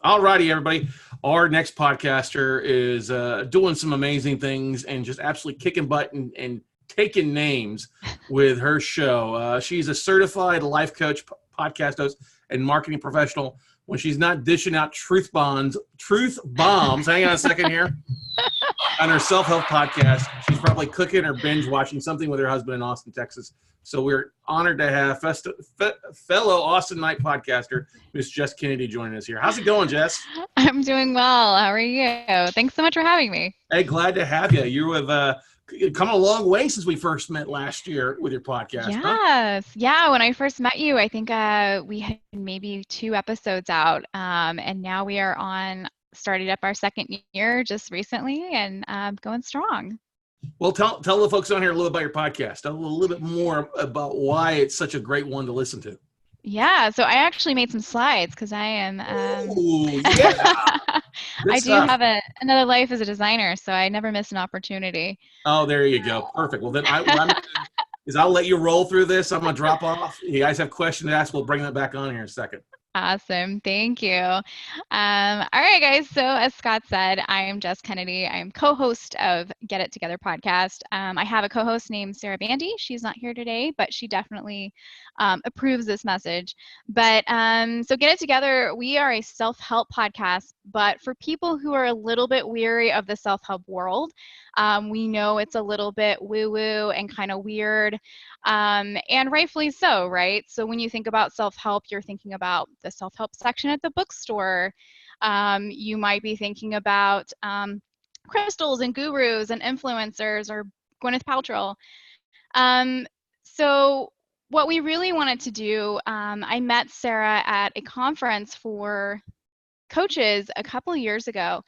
All righty, everybody. Our next podcaster is doing some amazing things and just absolutely kicking butt and taking names with her show. She's a certified life coach, podcast host, and marketing professional. When she's not dishing out truth bombs, hang on a second here, on her self-help podcast, she's probably cooking or binge watching something with her husband in Austin, Texas. So we're honored to have fellow Austin Night podcaster, Miss Jess Kennedy, joining us here. How's it going, Jess? I'm doing well. How are you? Thanks so much for having me. Hey, glad to have you. You have come a long way since we first met last year with your podcast. Yes. Huh? Yeah. When I first met you, I think we had maybe 2 episodes out. And now we are started up our second year just recently and going strong. Well, tell the folks on here a little about your podcast. Tell a little bit more about why it's such a great one to listen to. Yeah, so I actually made some slides because I am. Ooh, yeah. I do have another life as a designer, so I never miss an opportunity. Oh, there you go. Perfect. Well, then I'll let you roll through this. I'm gonna drop off. You guys have questions to ask. We'll bring that back on here in a second. Awesome. Thank you. All right, guys. So as Scott said, I am Jess Kennedy. I am co-host of Get It Together podcast. I have a co-host named Sarah Bandy. She's not here today, but she definitely approves this message. But so Get It Together, we are a self-help podcast, but for people who are a little bit weary of the self-help world, we know it's a little bit woo-woo and kind of weird, and rightfully so, right? So when you think about self-help, you're thinking about the self-help section at the bookstore. You might be thinking about crystals and gurus and influencers or Gwyneth Paltrow. So what we really wanted to do, I met Sarah at a conference for coaches a couple years ago,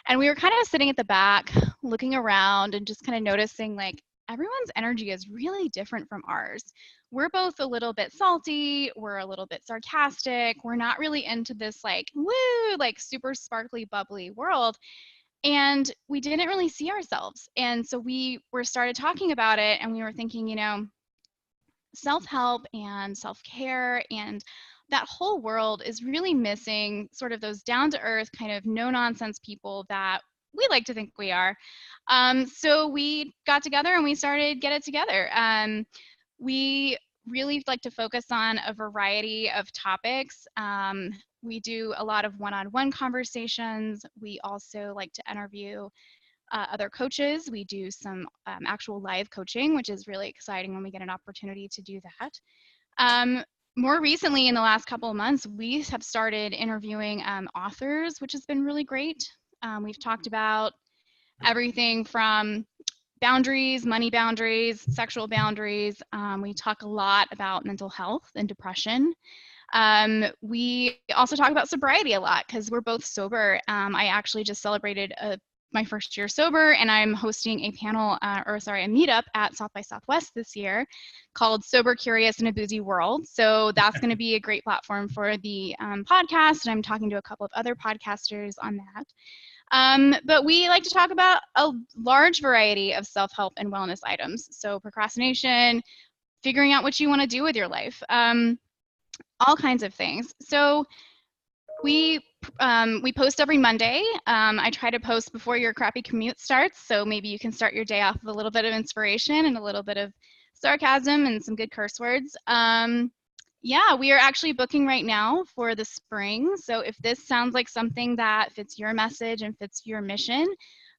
and we were kind of sitting at the back looking around and just kind of noticing like everyone's energy is really different from ours. We're both a little bit salty, we're a little bit sarcastic, we're not really into this like woo, like super sparkly bubbly world, and we didn't really see ourselves. And so we started talking about it, and we were thinking, self-help and self-care and that whole world is really missing sort of those down-to-earth kind of no-nonsense people that we like to think we are. So we got together and we started Get It Together. We really like to focus on a variety of topics. We do a lot of one-on-one conversations. We also like to interview other coaches. We do some actual live coaching, which is really exciting when we get an opportunity to do that. More recently, in the last couple of months, we have started interviewing authors, which has been really great. We've talked about everything from boundaries, money boundaries, sexual boundaries. We talk a lot about mental health and depression. We also talk about sobriety a lot because we're both sober. I actually just celebrated my first year sober, and I'm hosting a a meetup at South by Southwest this year called Sober, Curious, in a Boozy World. So that's going to be a great platform for the podcast, and I'm talking to a couple of other podcasters on that. But we like to talk about a large variety of self-help and wellness items. So procrastination, figuring out what you want to do with your life, all kinds of things. So we post every Monday. I try to post before your crappy commute starts, so maybe you can start your day off with a little bit of inspiration and a little bit of sarcasm and some good curse words. Yeah, we are actually booking right now for the spring. So if this sounds like something that fits your message and fits your mission,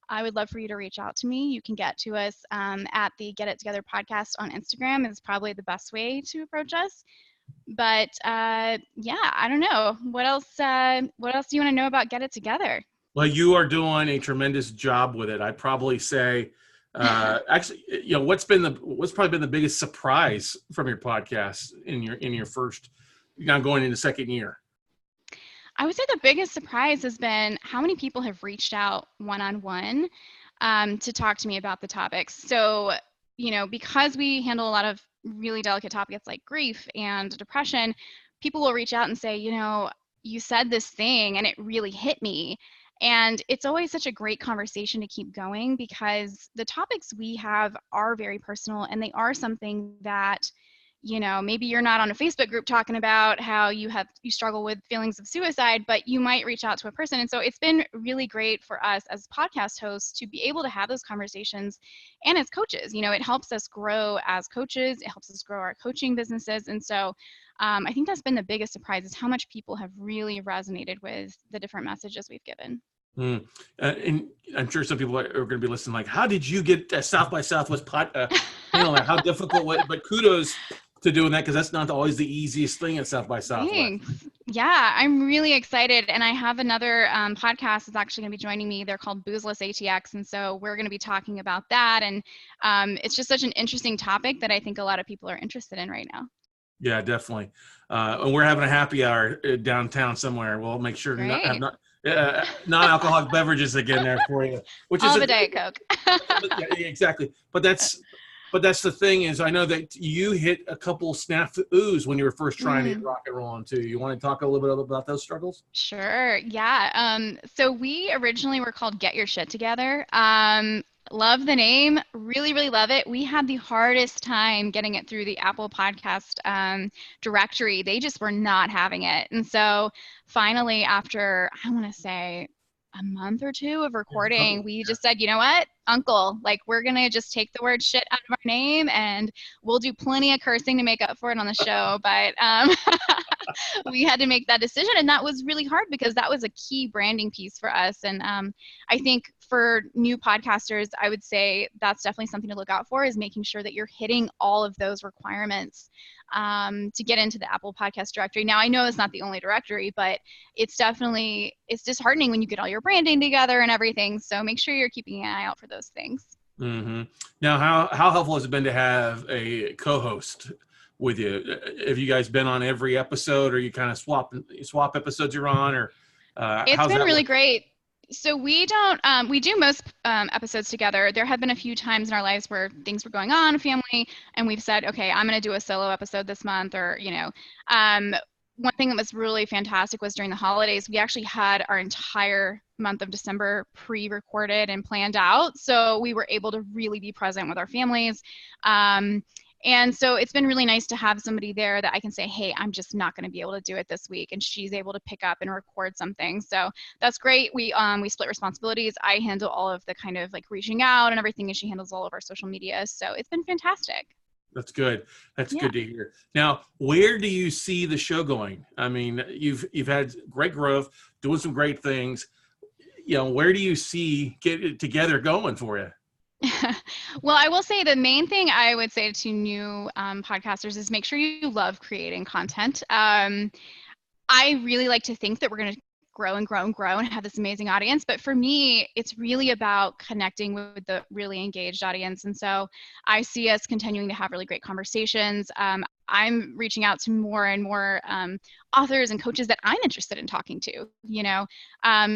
I would love for you to reach out to me. You can get to us at the Get It Together podcast on Instagram is probably the best way to approach us. But yeah, I don't know. What else do you want to know about Get It Together? Well, you are doing a tremendous job with it. I'd probably say, actually, what's probably been the biggest surprise from your podcast in your first, now going into second year? I would say the biggest surprise has been how many people have reached out one-on-one to talk to me about the topics. So, because we handle a lot of really delicate topics like grief and depression, people will reach out and say, you said this thing and it really hit me. And it's always such a great conversation to keep going because the topics we have are very personal, and they are something that maybe you're not on a Facebook group talking about how you struggle with feelings of suicide, but you might reach out to a person. And so it's been really great for us as podcast hosts to be able to have those conversations. And as coaches, it helps us grow as coaches. It helps us grow our coaching businesses. And so I think that's been the biggest surprise, is how much people have really resonated with the different messages we've given. Mm. And I'm sure some people are going to be listening like, how did you get South by Southwest panel? How difficult was it? But kudos to doing that, because that's not always the easiest thing at South by Southwest. Thanks. Yeah, I'm really excited. And I have another podcast that's actually going to be joining me. They're called Boozeless ATX. And so we're going to be talking about that. And it's just such an interesting topic that I think a lot of people are interested in right now. Yeah, definitely. And we're having a happy hour downtown somewhere. We'll make sure to not have non-alcoholic beverages again there for you. Which I'll is have a Diet Coke. Yeah, exactly. But that's the thing, is I know that you hit a couple snafus when you were first trying to get rock and roll on too. You want to talk a little bit about those struggles? Sure. Yeah. So we originally were called Get Your Shit Together. Love the name. Really, really love it. We had the hardest time getting it through the Apple Podcast directory. They just were not having it. And so finally, after, I want to say, a month or two of recording, we just said, you know what, Uncle, we're going to just take the word shit out of our name, and we'll do plenty of cursing to make up for it on the show. But we had to make that decision. And that was really hard, because that was a key branding piece for us. And I think for new podcasters, I would say that's definitely something to look out for, is making sure that you're hitting all of those requirements to get into the Apple Podcast directory. Now, I know it's not the only directory, but it's disheartening when you get all your branding together and everything. So make sure you're keeping an eye out for those things. Mm-hmm. Now, how helpful has it been to have a co-host with you? Have you guys been on every episode, or you kind of swap episodes you're on, or it's been really great. So we do most episodes together. There have been a few times in our lives where things were going on, family, and we've said, okay, I'm going to do a solo episode this month, or, one thing that was really fantastic was during the holidays, we actually had our entire month of December pre-recorded and planned out. So we were able to really be present with our families. And so it's been really nice to have somebody there that I can say, hey, I'm just not going to be able to do it this week, and she's able to pick up and record something. So that's great. We split responsibilities. I handle all of the kind of reaching out and everything, and she handles all of our social media. So it's been fantastic. That's good. That's good to hear. Now, where do you see the show going? I mean, you've had great growth, doing some great things. Where do you see Get It Together going for you? Well, I will say the main thing I would say to new podcasters is make sure you love creating content. I really like to think that we're going to grow and grow and grow and have this amazing audience. But for me, it's really about connecting with the really engaged audience. And so I see us continuing to have really great conversations. I'm reaching out to more and more authors and coaches that I'm interested in talking to,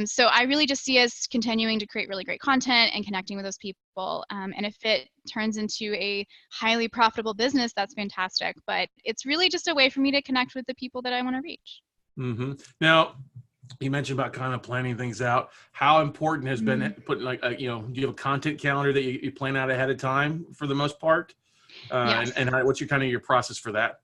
So I really just see us continuing to create really great content and connecting with those people. And if it turns into a highly profitable business, that's fantastic. But it's really just a way for me to connect with the people that I want to reach. Mm-hmm. Now, you mentioned about kind of planning things out. How important has been putting do you have a content calendar that you plan out ahead of time for the most part? Yes. And what's your process for that?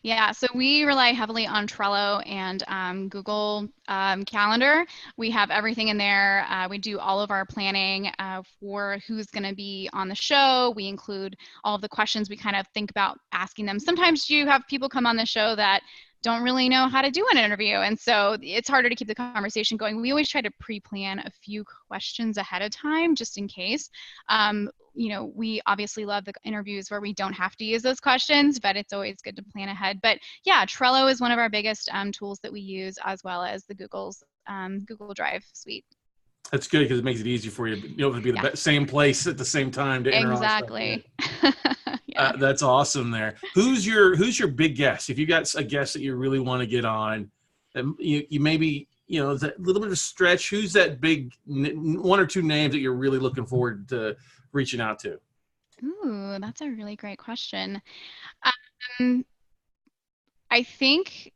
Yeah, so we rely heavily on Trello and Google Calendar. We have everything in there. We do all of our planning for who's going to be on the show. We include all of the questions we kind of think about asking them. Sometimes you have people come on the show that don't really know how to do an interview. And so it's harder to keep the conversation going. We always try to pre-plan a few questions ahead of time, just in case. We obviously love the interviews where we don't have to use those questions, but it's always good to plan ahead. But yeah, Trello is one of our biggest tools that we use, as well as the Google Drive suite. That's good, because it makes it easy for you. You don't have to be the same place at the same time to enter. Exactly. That's awesome there. Who's your big guest? If you got a guest that you really want to get on, you maybe, that little bit of stretch, who's that big one or two names that you're really looking forward to reaching out to? Ooh, that's a really great question. I think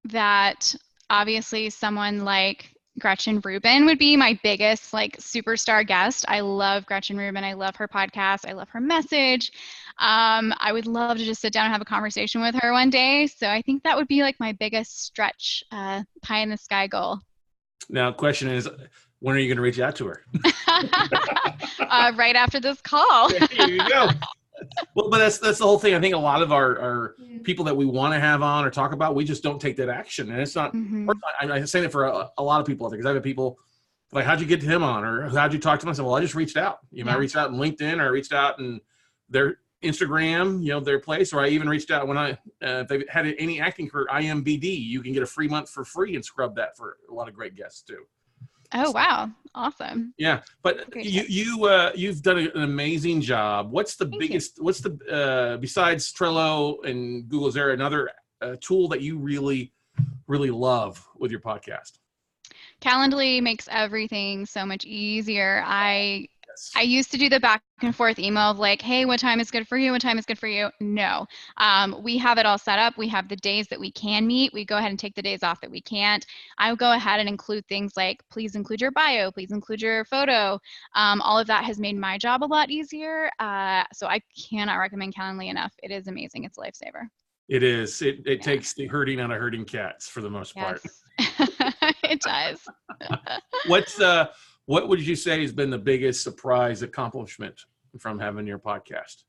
that obviously someone like Gretchen Rubin would be my biggest like superstar guest. I love Gretchen Rubin. I love her podcast. I love her message. I would love to just sit down and have a conversation with her one day. So I think that would be like my biggest stretch, pie in the sky goal. Now, question is, when are you going to reach out to her? Right after this call. Here you go. Well, but that's the whole thing. I think a lot of our people that we want to have on or talk about, we just don't take that action. And it's not, I'm saying it for a lot of people, because I've had people like, how'd you get to him on? Or how'd you talk to him? I said, well, I just reached out. I reached out in LinkedIn, or I reached out in their Instagram, their place, or I even reached out when if they've had any acting career, IMBD, you can get a free month for free and scrub that for a lot of great guests too. Oh, wow. Awesome. Yeah. But you've done an amazing job. What's the biggest, besides Trello and Google, is there another tool that you really, really love with your podcast? Calendly makes everything so much easier. I used to do the back and forth email of like, hey, what time is good for you? What time is good for you? No. We have it all set up. We have the days that we can meet. We go ahead and take the days off that we can't. I will go ahead and include things like, please include your bio, please include your photo. All of that has made my job a lot easier. So I cannot recommend Calendly enough. It is amazing. It's a lifesaver. It is. It takes the herding out of herding cats for the most part. It does. What would you say has been the biggest surprise accomplishment from having your podcast?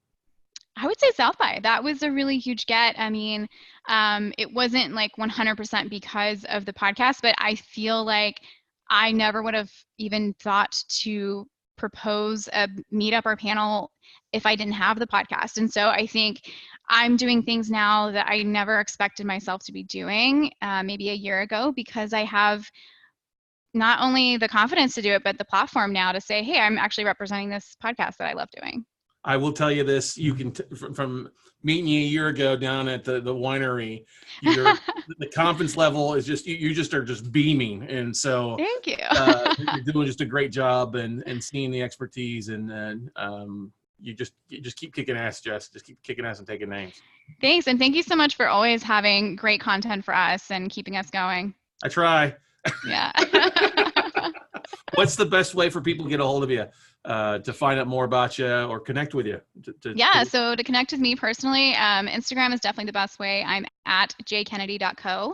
I would say South by. That was a really huge get. I mean, it wasn't like 100% because of the podcast, but I feel like I never would have even thought to propose a meetup or panel if I didn't have the podcast. And so I think I'm doing things now that I never expected myself to be doing maybe a year ago, because I have not only the confidence to do it, but the platform now to say, hey, I'm actually representing this podcast that I love doing. I will tell you this, you can, from meeting you a year ago down at the winery, the confidence level is just, you just are just beaming. And so thank you. You're doing just a great job and seeing the expertise, and you just keep kicking ass, Jess. Just keep kicking ass and taking names. Thanks. And thank you so much for always having great content for us and keeping us going. I try. Yeah. What's the best way for people to get a hold of you, to find out more about you or connect with you? So to connect with me personally, Instagram is definitely the best way. I'm at jkennedy.co.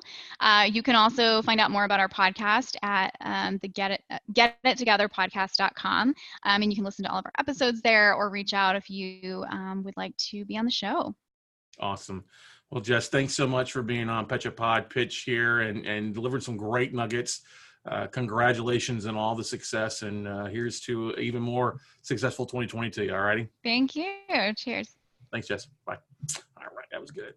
You can also find out more about our podcast at the getittogetherpodcast.com. And you can listen to all of our episodes there, or reach out if you would like to be on the show. Awesome. Well, Jess, thanks so much for being on Petcha Pod Pitch here and delivered some great nuggets. Congratulations on all the success, and here's to even more successful 2022. All righty. Thank you. Cheers. Thanks, Jess. Bye. All right. That was good.